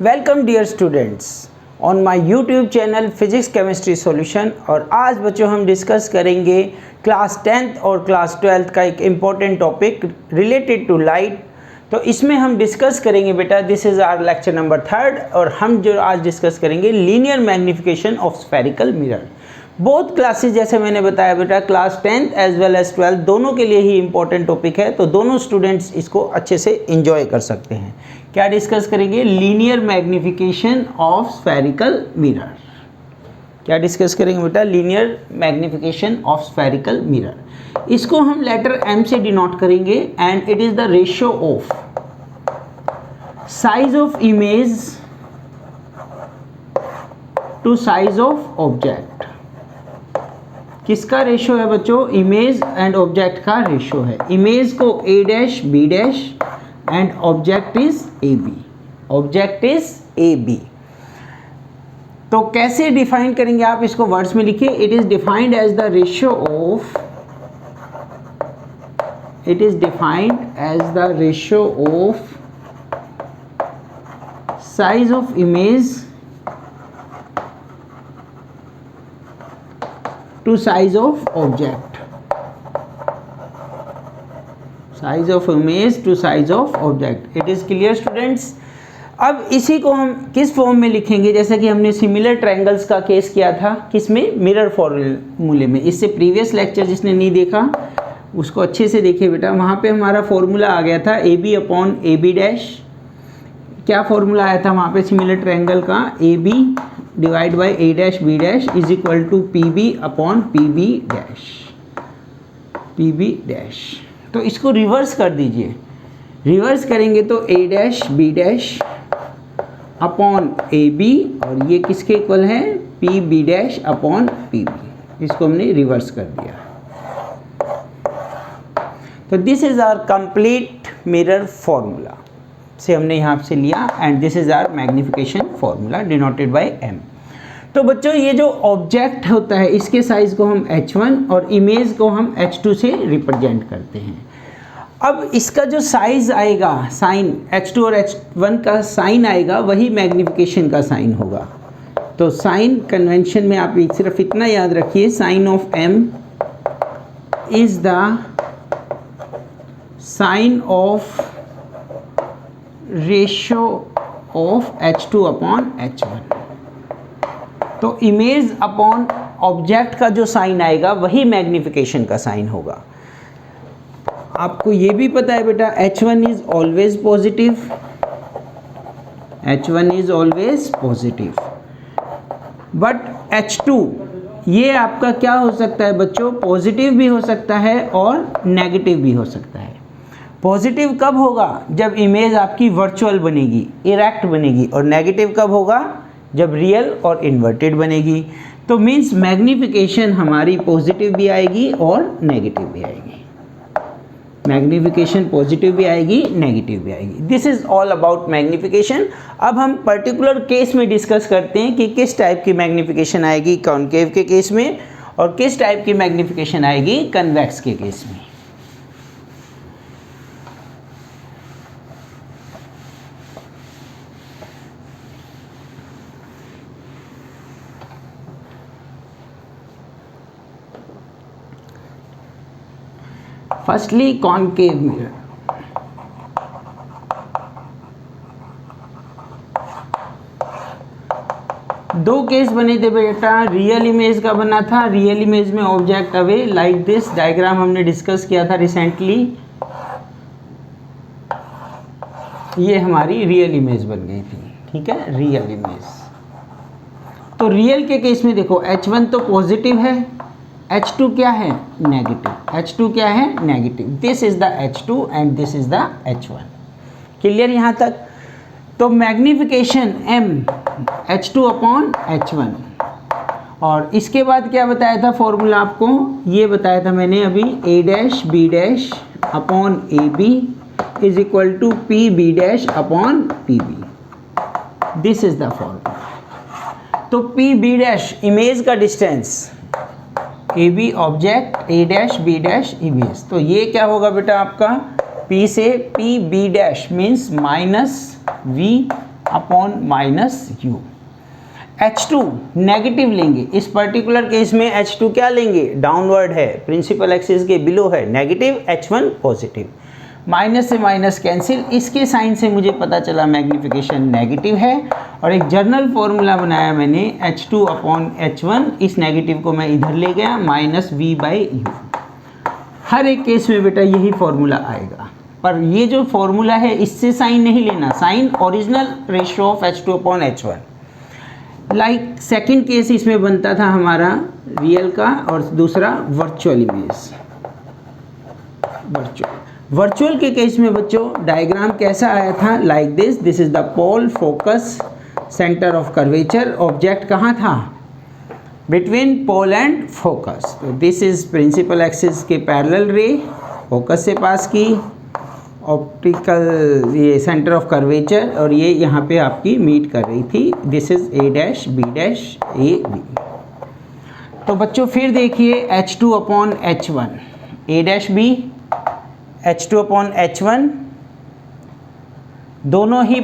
Welcome dear students on my YouTube channel physics chemistry solution. और आज बच्चों हम डिस्कस करेंगे क्लास 10th और क्लास 12th का एक important topic related to light. तो इसमें हम डिस्कस करेंगे बेटा, this is our lecture number 3rd और हम जो आज डिस्कस करेंगे linear magnification of spherical mirror. Both classes जैसे मैंने बताया बेटा, class 10th as well as 12th दोनों के लिए ही इम्पोर्टेंट टॉपिक है, तो दोनों स्टूडेंट्स इसको अच्छे से एंजॉय कर सकते हैं। क्या डिस्कस करेंगे? Linear magnification of spherical mirror. क्या डिस्कस करेंगे बेटा? Linear magnification of spherical mirror. इसको हम लेटर M से डिनोट करेंगे and it is the ratio of size of image to size of object. किसका रेशियो है बच्चों? इमेज एंड ऑब्जेक्ट का रेशियो है। इमेज को A dash B dash and object is AB। ऑब्जेक्ट इज AB। तो कैसे डिफाइन करेंगे आप इसको? वर्ड्स में लिखिए। It is defined as the ratio of, it is defined as the ratio of size of image to size of object, size of image to size of object। it is clear students? अब इसी को हम किस form में लिखेंगे? जैसे कि हमने सिमिलर ट्रायंगल्स का केस किया था, किसमें? मिरर फॉर्मूले में। इससे प्रीवियस लेक्चर जिसने नहीं देखा उसको अच्छे से देखिए बेटा। वहाँ पे हमारा फॉर्मूला आ गया था AB अपॉन AB डैश। क्या फॉर्मूला आया था वहाँ पे सिमिलर ट्रायंगल का? AB divide by A dash B dash is equal to PB upon PB dash, PB dash. तो इसको रिवर्स कर दीजिए। रिवर्स करेंगे तो A dash B dash upon AB और ये किसके इक्वल है? PB dash upon PB। इसको हमने रिवर्स कर दिया। तो this is our complete mirror formula से हमने यहाँ से लिया and this is our magnification formula denoted by M। तो बच्चों ये जो ऑब्जेक्ट होता है इसके साइज को हम H1 और इमेज को हम H2 से रिप्रेजेंट करते हैं। अब इसका जो साइज आएगा, साइन H2 और H1 का साइन आएगा, वही मैग्नीफिकेशन का साइन होगा। तो साइन कन्वेंशन में आप सिर्फ इतना याद रखिए, sign of M is the sign of ratio of H2 upon H1। तो इमेज अपॉन ऑब्जेक्ट का जो साइन आएगा वही मैग्नीफिकेशन का साइन होगा। आपको ये भी पता है बेटा, H1 is always positive, H1 is always positive, but H2 ये आपका क्या हो सकता है बच्चों? पॉजिटिव भी हो सकता है और नेगेटिव भी हो सकता है। पॉजिटिव कब होगा? जब इमेज आपकी वर्चुअल बनेगी, इरेक्ट बनेगी। और नेगेटिव कब होगा? जब रियल और इन्वर्टेड बनेगी। तो मीन्स मैग्नीफिकेशन हमारी पॉजिटिव भी आएगी और नेगेटिव भी आएगी। मैग्नीफिकेशन पॉजिटिव भी आएगी, नेगेटिव भी आएगी। This is all about magnification. अब हम पर्टिकुलर केस में डिस्कस करते हैं कि किस टाइप की मैग्नीफिकेशन आएगी कॉनकेव के केस में और किस टाइप की मैग्नीफिकेशन आएगी कन्वेक्स के केस में। Firstly concave mirror. दो केस बने थे बेटा, रियल इमेज का बना था। रियल इमेज में object away like this, diagram हमने डिस्कस किया था रिसेंटली। ये हमारी रियल इमेज बन गई थी, ठीक है, रियल इमेज। तो रियल के केस में देखो, H1 तो पॉजिटिव है, H2 क्या है? नेगेटिव। H2 क्या है? Negative. This is the H2 and this is the H1। Clear यहाँ तक? तो magnification M H2 upon H1। और इसके बाद क्या बताया था फॉर्मूला आपको? ये बताया था मैंने अभी, A dash B dash upon AB is equal to PB dash upon PB। This is the formula. तो PB डैश इमेज का distance, AB object, A dash B dash image. तो ये क्या होगा बेटा आपका? P से P B dash means minus V upon minus you. H2 negative लेंगे, इस पर्टिकुलर केस में H2 क्या लेंगे, डाउनवर्ड है, प्रिंसिपल एक्सिस के बिलो है, नेगेटिव, H1 पॉजिटिव। माइनस से माइनस कैंसिल, इसके साइन से मुझे पता चला मैग्नीफिकेशन नेगेटिव है, और एक जर्नल फॉर्मूला बनाया मैंने H2 अपॉन H1, इस नेगेटिव को मैं इधर ले गया, माइनस V/U। हर एक केस में बेटा यही फॉर्मूला आएगा, पर ये जो फॉर्मूला है इससे साइन नहीं लेना, sign original ratio of H2 upon H1। Like second case इसमें बनता था हमारा रियल का, और दूसरा वर्चुअल इमेज। वर्चुअल के केस में बच्चों डायग्राम कैसा आया था, like this is the pole, focus, centre of curvature, object कहाँ था, बिटवीन पोल एंड फोकस। तो दिस इज प्रिंसिपल एक्सिस के पैरेलल रे, फोकस से पास की, ऑप्टिकल ये सेंटर ऑफ कर्वेचर, और ये यहाँ पे आपकी मीट कर रही थी, this is A dash B dash A B। तो बच्चों फिर देखिए H2 upon H1, A dash B, H2 upon H1, दोनों ही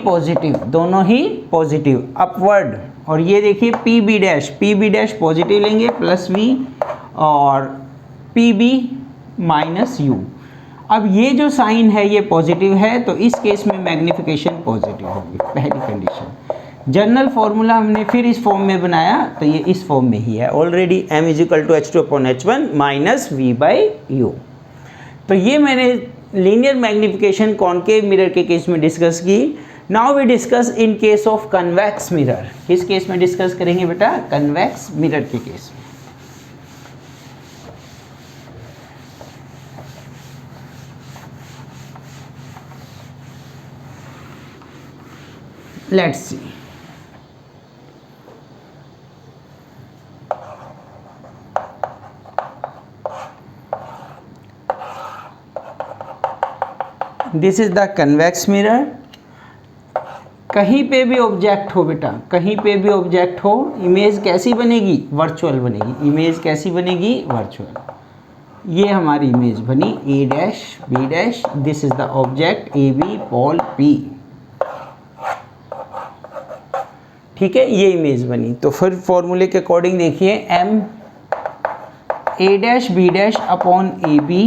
पॉजिटिव अपवर्ड, और ये देखिए PB डैश पॉजिटिव लेंगे प्लस V, और PB माइनस U। अब ये जो साइन है ये पॉजिटिव है, तो इस केस में मैग्नीफिकेशन पॉजिटिव होगी, पहली कंडीशन। जर्नल फॉर्मूला हमने फिर इस फॉर्म में बनाया, तो ये इस फॉर्म में ही है already, m is equal to H2 upon H1 minus V/U। तो ये मैंने लीनियर मैग्नीफिकेशन कॉनकेव मिरर के केस में डिस्कस की। Now we discuss in case of convex mirror. किस केस में डिस्कस करेंगे बेटा, कन्वेक्स मिरर के केस में। Let's see, this is the convex mirror. कहीं पे भी ऑब्जेक्ट हो बेटा, कहीं पे भी ऑब्जेक्ट हो, इमेज कैसी बनेगी, वर्चुअल बनेगी। इमेज कैसी बनेगी, वर्चुअल। ये हमारी इमेज बनी A dash B dash, this is the object AB, pole P, ठीक है, ये इमेज बनी। तो फिर फॉर्मूले के अकॉर्डिंग देखिए, M A dash B dash upon AB,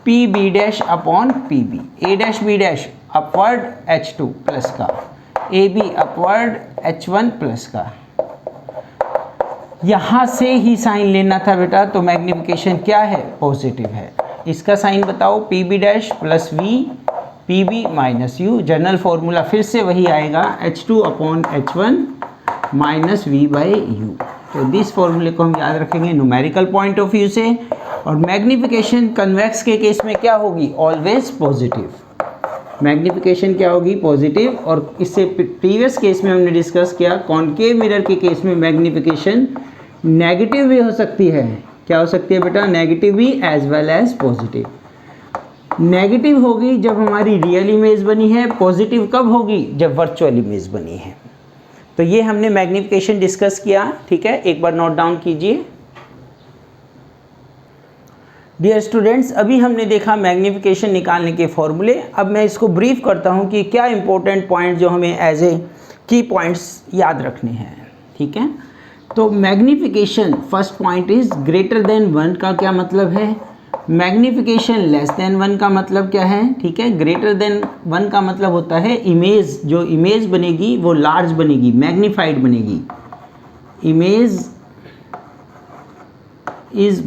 PB dash upon PB। A dash B dash upward H2 plus का, AB अपवर्ड H1 प्लस का। यहाँ से ही साइन लेना था बेटा, तो मैग्नीफिकेशन क्या है, पॉजिटिव है। इसका साइन बताओ, PB dash plus V, PB minus U। General formula फिर से वही आएगा, H2 upon H1 minus V/U। तो दिस फॉर्मूले को हम याद रखेंगे न्यूमेरिकल पॉइंट ऑफ व्यू से। और मैग्नीफिकेशन कन्वेक्स के केस में क्या होगी, ऑलवेज पॉजिटिव। मैग्नीफिकेशन क्या होगी, पॉजिटिव। और इससे प्रीवियस केस में हमने डिस्कस किया, कॉनकेव मिरर के केस में मैग्नीफिकेशन नेगेटिव भी हो सकती है। क्या हो सकती है बेटा, नेगेटिव भी as well as positive. Negative होगी जब हमारी रियल इमेज बनी है, पॉजिटिव कब होगी, जब वर्चुअल इमेज बनी है। तो ये हमने मैग्नीफिकेशन डिस्कस किया, ठीक है, एक बार नोट डाउन कीजिए। डियर स्टूडेंट्स, अभी हमने देखा मैग्नीफिकेशन निकालने के फॉर्मूले। अब मैं इसको ब्रीफ करता हूँ कि क्या इंपॉर्टेंट पॉइंट जो हमें एज ए की पॉइंट्स याद रखने हैं, ठीक है। तो magnification, first point is greater than 1 का क्या मतलब है, मैग्नीफिकेशन लेस देन 1 का मतलब क्या है, ठीक है। ग्रेटर देन 1 का मतलब होता है इमेज, जो इमेज बनेगी वो लार्ज बनेगी, मैग्नीफाइड बनेगी। Image is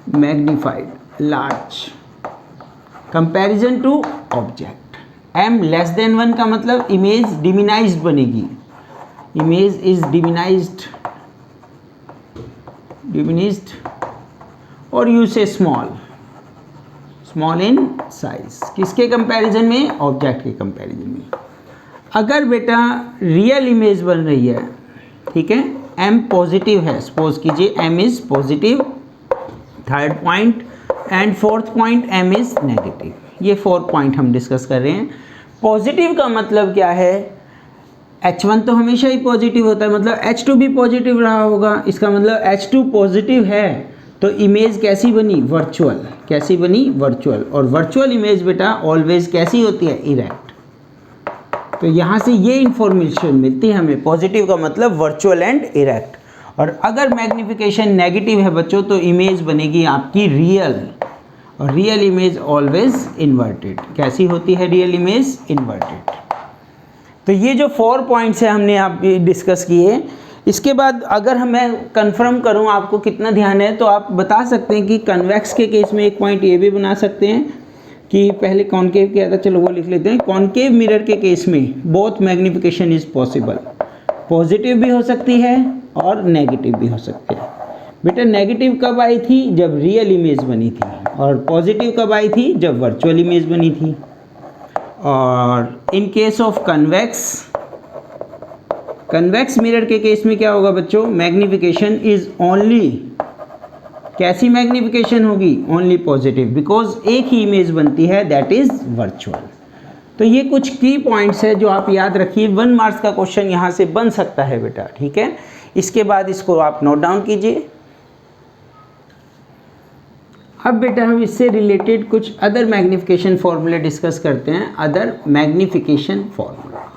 magnified large comparison to object. m less than 1 का मतलब इमेज डिमिनाइज्ड बनेगी, इमेज इज डिमिनाइज्ड और you say small in size. किसके कंपैरिजन में, ऑब्जेक्ट के कंपैरिजन में। अगर बेटा रियल इमेज बन रही है, ठीक है, m पॉजिटिव है, सपोज कीजिए m is positive, third point, and fourth point m is negative. ये 4 पॉइंट हम डिस्कस कर रहे हैं। पॉजिटिव का मतलब क्या है, H1 तो हमेशा ही पॉजिटिव होता है, मतलब H2 भी पॉजिटिव रहा होगा, इसका मतलब H2 पॉजिटिव है तो इमेज कैसी बनी, वर्चुअल, कैसी बनी, वर्चुअल। और वर्चुअल इमेज बेटा ऑलवेज कैसी होती है, इरेक्ट। तो यहाँ से ये इंफॉर्मेशन मिलती है हमें, पॉजिटिव का मतलब वर्चुअल एंड इरेक्ट। और अगर मैग्निफिकेशन नेगेटिव है बच्चों तो इमेज बनेगी आपकी रियल, और रियल इमेज ऑलवेज इन्वर्टेड। कैसी होती है रियल इमेज, इन्वर्टेड। तो ये जो 4 पॉइंट्स है हमने आप डिस्कस किए। इसके बाद अगर मैं कंफर्म करूं आपको कितना ध्यान है, तो आप बता सकते हैं कि कन्वेक्स के केस में एक पॉइंट ये भी बना सकते हैं कि पहले कॉनकेव क्या था, चलो वो लिख लेते हैं। कॉनकेव मिरर के केस में both magnification is possible, positive भी हो सकती है और नेगेटिव भी हो सकती है। बेटा नेगेटिव कब आई थी, जब रियल इमेज बनी थी, और पॉजिटिव कब आई थी, जब वर्चुअल इमेज बनी थी। और इन केस ऑफ कन्वेक्स मिरर के केस में क्या होगा बच्चों, मैग्निफिकेशन इज ओनली, कैसी मैग्निफिकेशन होगी, ओनली पॉजिटिव, बिकॉज एक ही इमेज बनती है, दैट इज वर्चुअल। तो ये कुछ की पॉइंट्स है जो आप याद रखिए, 1 मार्क्स का क्वेश्चन यहाँ से बन सकता है बेटा, ठीक है। इसके बाद इसको आप नोट डाउन कीजिए। अब बेटा हम इससे रिलेटेड कुछ अदर मैग्निफिकेशन फॉर्मूले डिस्कस करते हैं, अदर मैग्निफिकेशन फॉर्मूला।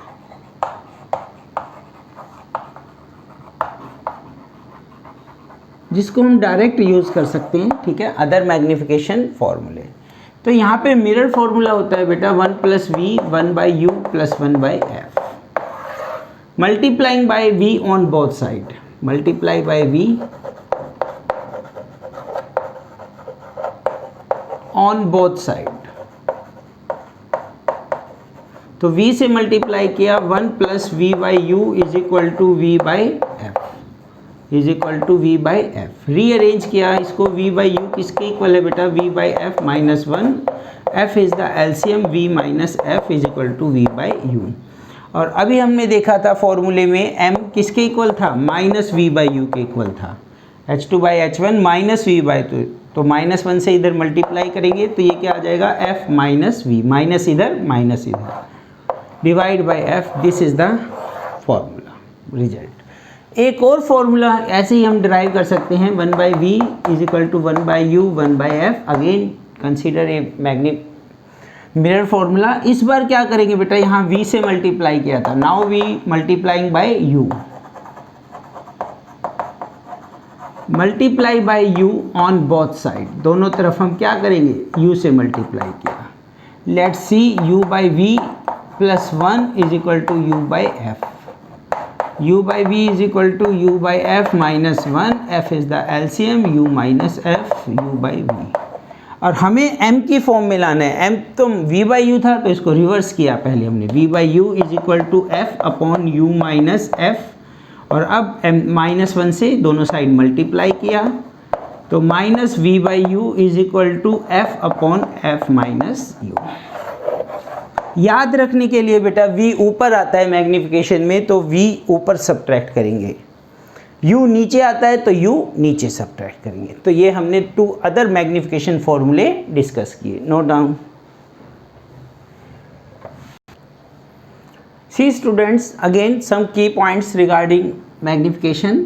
जिसको हम डायरेक्ट यूज़ कर सकते हैं, ठीक है, अदर मैग्निफिकेशन फॉर्मूले। तो यहाँ पे मिरर फॉर्मूला होता है बेटा 1 + v 1/u + 1/f, multiplying by v on both side, multiply by v on both side. तो v से मल्टीप्लाई किया, 1 + v/u = v/f is equal to v/f। Rearrange किया इसको, v/u किसके इक्वल है बेटा, v/f -1, f is the LCM, v - f is equal to v/u। और अभी हमने देखा था फॉर्मूले में m किसके इक्वल था, -v/u के इक्वल था, h2/h1 -v/2, तो -1 से इधर मल्टीप्लाई करेंगे तो ये क्या आ जाएगा, f - v, माइनस इधर divide by f। This is the formula, result. एक और फॉर्मूला ऐसे ही हम डिराइव कर सकते हैं, 1/v = 1/u 1/f। Again consider a mirror formula. इस बार क्या करेंगे बेटा, यहाँ v से मल्टीप्लाई किया था, now v multiplying by u, multiply by u on both side, दोनों तरफ हम क्या करेंगे, u से मल्टीप्लाई किया। Let's see u/v + 1 = u/f, u/v = u/f -1, f is the LCM, u - f u/v। और हमें m की फॉर्म में लाना है, m तो v/u था तो इसको रिवर्स किया पहले हमने, v/u = f/u - f, और अब -1 से दोनों साइड मल्टीप्लाई किया, तो -v/u = f/f - u। याद रखने के लिए बेटा v ऊपर आता है मैग्निफिकेशन में तो v ऊपर सब्ट्रैक्ट करेंगे, u नीचे आता है तो u नीचे सब्ट्रैक्ट करेंगे। तो ये हमने 2 अदर मैग्निफिकेशन फॉर्मूले डिस्कस किए, नोट डाउन। सी स्टूडेंट्स, अगेन सम की पॉइंट्स रिगार्डिंग मैग्निफिकेशन।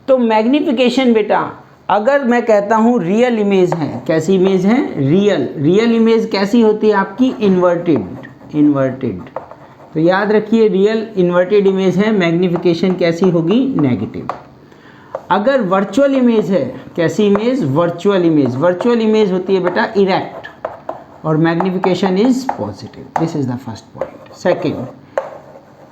तो मैग्निफिकेशन बेटा अगर मैं कहता हूँ रियल इमेज है, कैसी इमेज है, रियल इमेज कैसी होती है आपकी, इन्वर्टेड। तो याद रखिए रियल इन्वर्टेड इमेज है, मैग्निफिकेशन कैसी होगी, नेगेटिव। अगर वर्चुअल इमेज है, कैसी इमेज, वर्चुअल इमेज होती है बेटा इरेक्ट, और magnification is positive. This is the first point. Second,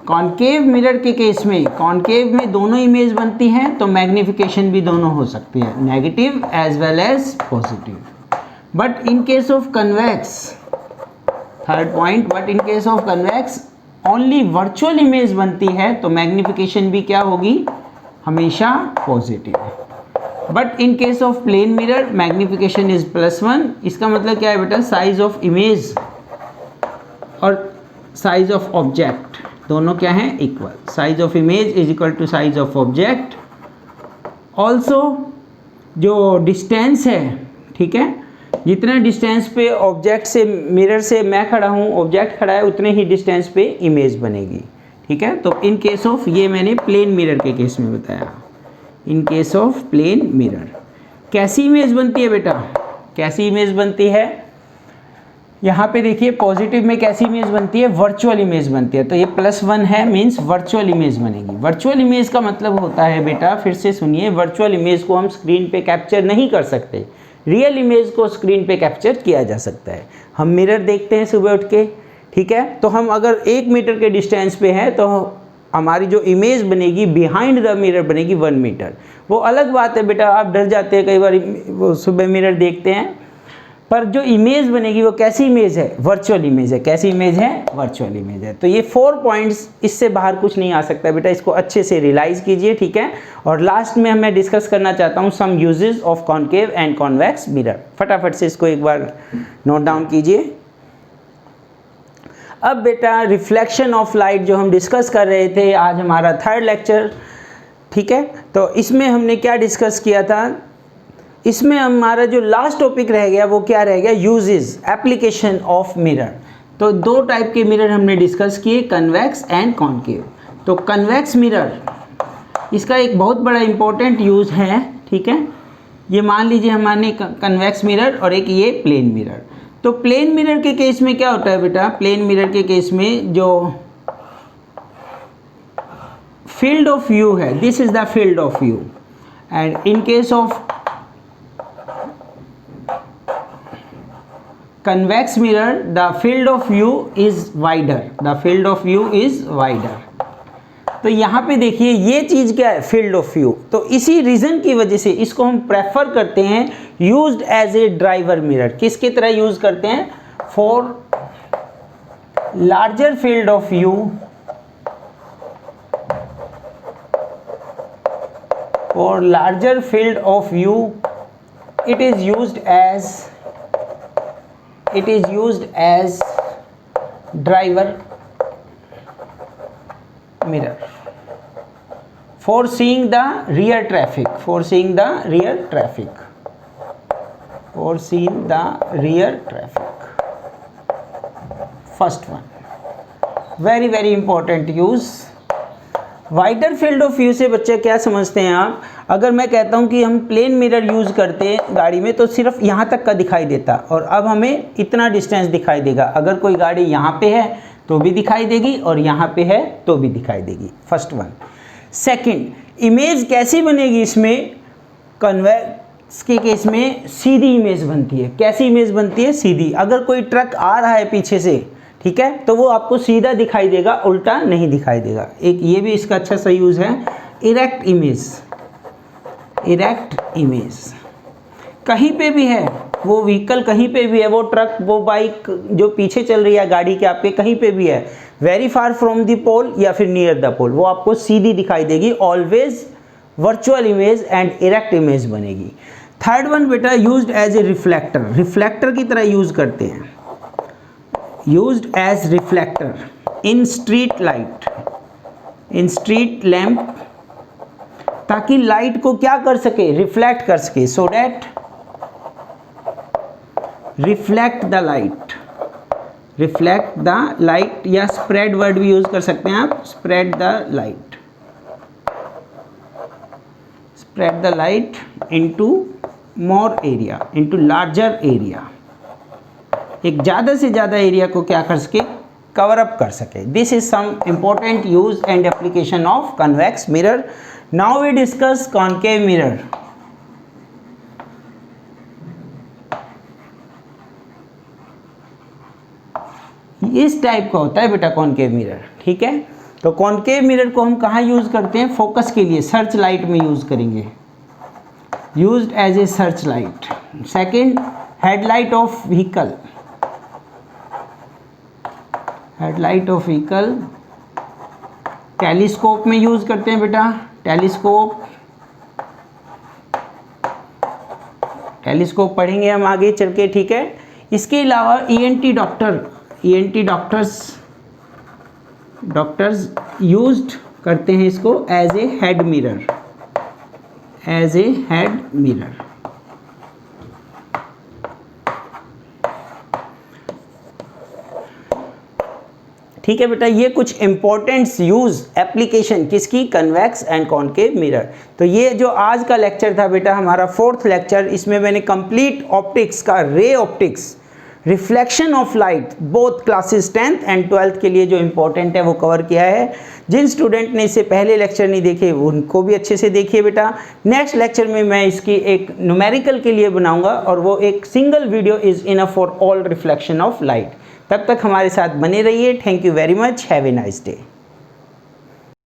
concave mirror के केस में, कॉनकेव में दोनों इमेज बनती हैं तो मैग्निफिकेशन भी दोनों हो सकती है, negative as well as positive. But in case of convex, third point, but in case of convex only virtual image बनती है तो मैग्निफिकेशन भी क्या होगी, हमेशा positive. But in case of plane mirror magnification is +1। इसका मतलब क्या है बेटा, साइज ऑफ इमेज और साइज ऑफ ऑब्जेक्ट दोनों क्या हैं, equal. Size of image is equal to size of object. Also जो डिस्टेंस है, ठीक है, जितना डिस्टेंस पे ऑब्जेक्ट से, मिरर से मैं खड़ा हूँ, ऑब्जेक्ट खड़ा है, उतने ही डिस्टेंस पे इमेज बनेगी, ठीक है। तो इन केस ऑफ, ये मैंने प्लेन मिरर के केस में बताया, in case of plane mirror. कैसी इमेज बनती है बेटा? कैसी इमेज बनती है? यहाँ पे देखिए पॉजिटिव में कैसी इमेज बनती है? वर्चुअल इमेज बनती है। तो ये +1 है, मीन्स वर्चुअल इमेज बनेगी। वर्चुअल इमेज का मतलब होता है बेटा, फिर से सुनिए, वर्चुअल इमेज को हम स्क्रीन पे कैप्चर नहीं कर सकते, रियल इमेज को स्क्रीन पे कैप्चर किया जा सकता है। हम मिरर देखते हैं सुबह उठ के, ठीक है, तो हम अगर 1 मीटर के डिस्टेंस पे हैं तो हमारी जो इमेज बनेगी बिहाइंड द मिरर बनेगी 1 मीटर। वो अलग बात है बेटा, आप डर जाते हैं कई बार, वो सुबह मिरर देखते हैं, पर जो इमेज बनेगी वो कैसी इमेज है? वर्चुअल इमेज है। कैसी इमेज है? वर्चुअल इमेज है। तो ये 4 पॉइंट्स, इससे बाहर कुछ नहीं आ सकता बेटा, इसको अच्छे से रियलाइज कीजिए, ठीक है। और लास्ट में मैं डिस्कस करना चाहता हूँ some uses of concave and convex mirror. फटाफट से इसको एक बार नोट डाउन कीजिए। अब बेटा रिफ्लेक्शन ऑफ लाइट जो हम डिस्कस कर रहे थे, आज हमारा 3rd लेक्चर, ठीक है। तो इसमें हमने क्या डिस्कस किया था? इसमें हमारा जो लास्ट टॉपिक रह गया वो क्या रह गया? Uses, application of mirror. तो 2 टाइप के मिरर हमने डिस्कस किए, कन्वेक्स एंड कॉनकेव। तो कन्वेक्स मिरर, इसका एक बहुत बड़ा इंपॉर्टेंट यूज़ है, ठीक है। ये मान लीजिए हमारे कन्वेक्स मिरर और एक ये प्लेन मिरर। तो प्लेन मिरर के केस में क्या होता है बेटा? प्लेन मिरर के केस में जो फील्ड ऑफ व्यू है, this is the field of view, and in case of convex mirror the field of view is wider, the field of view is wider। तो यहाँ पे देखिए ये चीज़ क्या है? Field of view. तो इसी रीज़न की वजह से इसको हम प्रेफर करते हैं used as a driver mirror. किसकी तरह यूज़ करते हैं? For larger field of view, for larger field of view it is used as driver mirror for seeing the rear traffic, for seeing the rear traffic, for seeing the rear traffic। first one, very very important use। Wider field of view से बच्चे क्या समझते हैं आप? अगर मैं कहता हूं कि हम प्लेन मिरर यूज़ करते हैं गाड़ी में तो सिर्फ यहाँ तक का दिखाई देता, और अब हमें इतना डिस्टेंस दिखाई देगा। अगर कोई गाड़ी यहाँ पे है तो भी दिखाई देगी और यहाँ पे है तो भी दिखाई देगी। First one. सेकंड, इमेज कैसी बनेगी इसमें? कन्वेक्स के केस में सीधी इमेज बनती है। कैसी इमेज बनती है? सीधी। अगर कोई ट्रक आ रहा है पीछे से, ठीक है, तो वो आपको सीधा दिखाई देगा, उल्टा नहीं दिखाई देगा। एक ये भी इसका अच्छा सा यूज़ है, इरेक्ट इमेज। इरेक्ट इमेज कहीं पे भी है, वो व्हीकल कहीं पे भी है, वो ट्रक, वो बाइक जो पीछे चल रही है गाड़ी के आपके, कहीं पे भी है, वेरी फार फ्रॉम द पोल या फिर नियर द पोल, वो आपको सीधी दिखाई देगी। Always virtual image and erect image बनेगी। थर्ड वन बेटा, used as a reflector. Reflector की तरह यूज़ करते हैं, used as reflector in street light, in street lamp, ताकि लाइट को क्या कर सके? रिफ्लेक्ट कर सके। so that reflect the light, reflect the light, या spread वर्ड भी यूज कर सकते हैं आप, spread the light, spread the light into more area, into larger area, एक ज़्यादा से ज़्यादा एरिया को क्या कर सके? कवर अप कर सके। This is some important use and application of convex mirror. Now we discuss concave mirror. इस टाइप का होता है बेटा कॉनकेव मिरर, ठीक है। तो कॉनकेव मिरर को हम कहाँ यूज करते हैं? फोकस के लिए, सर्च लाइट में यूज करेंगे, used as a search light. Second, headlight of vehicle, headlight of vehicle. Telescope में यूज़ करते हैं बेटा, टेलीस्कोप, टेलीस्कोप पढ़ेंगे हम आगे चल के, ठीक है। इसके अलावा ENT doctor, ENT doctors used करते हैं इसको as a head mirror, as a head mirror. ठीक है बेटा, ये कुछ इंपॉर्टेंट्स यूज़ एप्लीकेशन किसकी, कन्वेक्स एंड कॉनकेव मिरर। तो ये जो आज का लेक्चर था बेटा हमारा 4th लेक्चर, इसमें मैंने कंप्लीट ऑप्टिक्स का, ray optics, reflection of light, both classes 10th and 12th के लिए जो इंपॉर्टेंट है वो कवर किया है। जिन स्टूडेंट ने इससे पहले लेक्चर नहीं देखे उनको भी अच्छे से देखिए बेटा। नेक्स्ट लेक्चर में मैं इसकी एक न्यूमेरिकल के लिए बनाऊंगा और वो एक single video is enough for all reflection of light. तब तक हमारे साथ बने रहिए। Thank you very much, have a nice day.